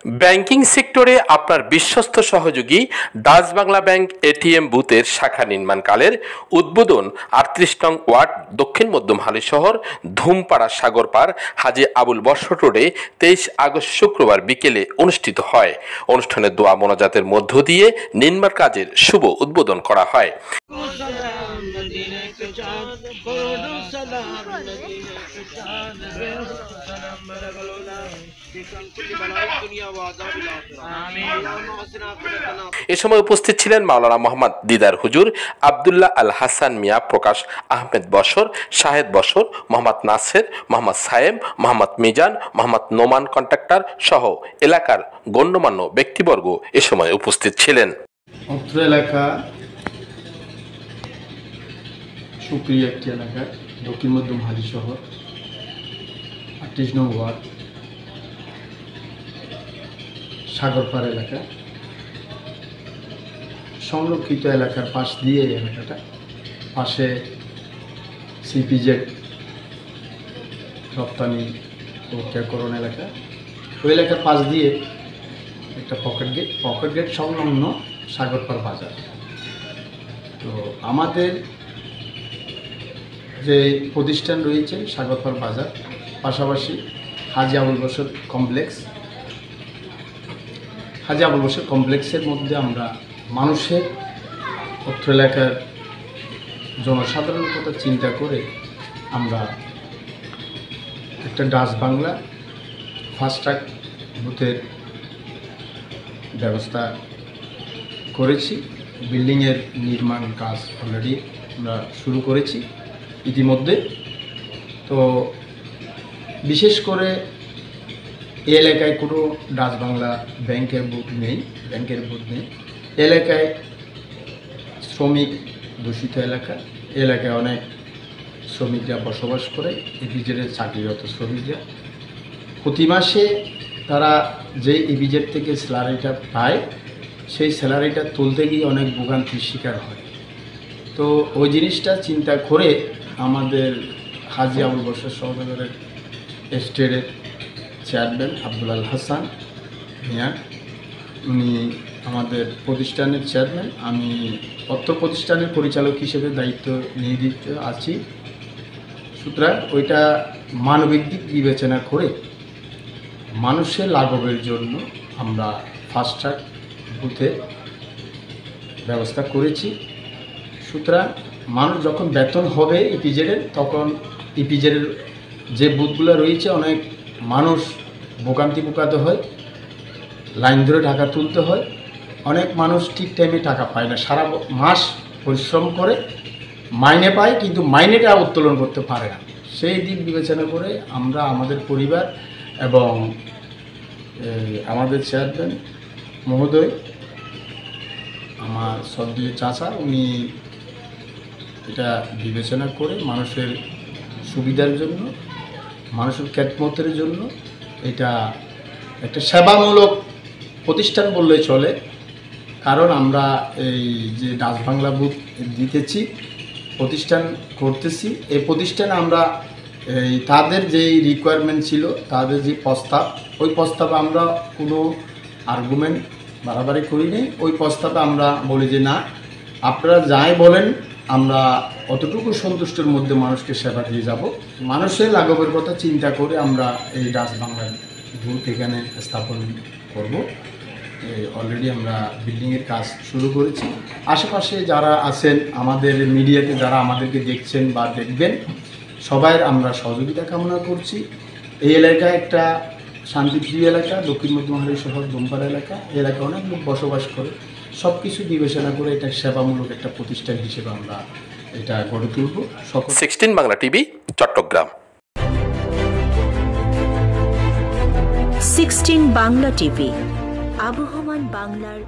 Banking সেক্টরে আপনার বিশ্বস্ত সহযোগী ডাচ বাংলা ব্যাংক এটিএম বুথের শাখা নির্মাণকালের উদ্বোধন ৩৮ নং ওয়ার্ড দক্ষিণ মধ্যম হালিশহর ধুমপাড়া সাগরপাড় হাজী আবুল বশর রোডে ২৩ আগস্ট শুক্রবার বিকেলে অনুষ্ঠিত হয়। অনুষ্ঠানে দোয়া মোনাজাতের মধ্য দিয়ে নির্মাণ কাজের শুভ উদ্বোধন করা হয়। এ সময় উপস্থিত ছিলেন মাওলানা মোহাম্মদ দিদার হুজুর, আব্দুল্লাহ আল হাসান মিয়া, প্রকাশ আহমেদ বশর, শাহেদ বশর, মোহাম্মদ নাসের, মোহাম্মদ সায়েম, মোহাম্মদ মিজান, মোহাম্মদ নোমান কন্ট্রাক্টর সহ এলাকার গণ্যমান্য ব্যক্তিবর্গ এ সময় উপস্থিত ছিলেন। অত্র এলাকা সুপ্রিয় একটি এলাকা, দক্ষিণ মধ্যম হালিশহর ৩৮ নং ওয়ার্ড সাগরপাড় এলাকা, সংরক্ষিত এলাকার পাশ দিয়ে এই এলাকাটা, পাশে সিপিজেড রপ্তানি প্রক্রিয়াকরণ এলাকা, ওই এলাকার পাশ দিয়ে একটা পকেট গেট সংলগ্ন সাগরপাড় বাজার। তো আমাদের যে প্রতিষ্ঠান রয়েছে সাগরপাড় বাজার, পাশাপাশি হাজী আবুল বশর কমপ্লেক্সের মধ্যে আমরা মানুষের অত্র এলাকার জনসাধারণ কথা চিন্তা করে আমরা একটা ডাচ বাংলা ফাস্ট ট্র্যাক বুথের ব্যবস্থা করেছি। বিল্ডিংয়ের নির্মাণ কাজ অলরেডি আমরা শুরু করেছি ইতিমধ্যে। তো বিশেষ করে এই এলাকায় কোনো ডাচ বাংলা ব্যাংকের বুথ নেই। এলাকায় শ্রমিক দূষিত এলাকা, এলাকায় অনেক শ্রমিকরা বসবাস করে, ইপিজেডের চাকরিরত শ্রমিকরা। প্রতি মাসে তারা যে ইপিজেড থেকে স্যালারিটা পায়, সেই স্যালারিটা তুলতে গিয়ে অনেক ভোগান্তির শিকার হয়। তো ওই জিনিসটা চিন্তা করে আমাদের হাজী আবুল বশর সহনগরের এস্টেটের চেয়ারম্যান আব্দুল হাসান মিয়া, উনি আমাদের প্রতিষ্ঠানের চেয়ারম্যান, আমি অত্র প্রতিষ্ঠানের পরিচালক হিসেবে দায়িত্ব নিয়োজিত আছি। সুতরাং ওইটা মানবিক দিক বিবেচনা করে মানুষের লাঘবের জন্য আমরা ফাস্ট ট্র্যাক বুথের ব্যবস্থা করেছি। সুতরাং মানুষ যখন বেতন হবে ইপিজেডের, তখন ইপিজেডের যে বুথগুলো রয়েছে অনেক মানুষ ভোগান্তি পোকাতে হয়, লাইন ধরে টাকা তুলতে হয়। অনেক মানুষ ঠিক টাইমে টাকা পায় না, সারা মাস পরিশ্রম করে মাইনে পায়, কিন্তু মাইনেটা উত্তোলন করতে পারে না। সেই দিক বিবেচনা করে আমরা আমাদের পরিবার এবং আমাদের চেয়ারম্যান মহোদয়, আমার শ্রদ্ধেয় চাচা, উনি এটা বিবেচনা করে মানুষের সুবিধার জন্য, মানুষের খেদমতের জন্য এটা একটা সেবামূলক প্রতিষ্ঠান বললে চলে। কারণ আমরা এই যে ডাচ বাংলা বুথ দিতেছি, প্রতিষ্ঠান করতেছি, এই প্রতিষ্ঠানে আমরা এই তাদের যেই রিকোয়ারমেন্ট ছিল, তাদের যে প্রস্তাব, ওই প্রস্তাবে আমরা কোনো আর্গুমেন্ট বাড়াবাড়ি করি নেই। ওই প্রস্তাবে আমরা বলি যে না, আপনারা যাই বলেন আমরা অতটুকু সন্তুষ্টের মধ্যে মানুষকে সেবা দিয়ে যাব। মানুষের লাঘবের কথা চিন্তা করে আমরা এই ডাচ বাংলা বুথ এখানে স্থাপন করব। অলরেডি আমরা বিল্ডিংয়ের কাজ শুরু করেছি। আশেপাশে যারা আছেন, আমাদের মিডিয়াতে যারা আমাদেরকে দেখছেন বা দেখবেন, সবাই আমরা সহযোগিতা কামনা করছি। এই এলাকায় একটা শান্তিপ্রিয় এলাকা, দক্ষিণ মধ্যম হালিশহর ধুমপাড়া এলাকা, এই এলাকায় অনেক লোক বসবাস করে। সব কিছু বিবেচনা করে এটা সেবামূলক একটা প্রতিষ্ঠান হিসেবে আমরা এটা গড়ে তুলব। 16 বাংলা টিভি, চট্টগ্রাম। 16 বাংলা টিভি, আবহমান বাংলার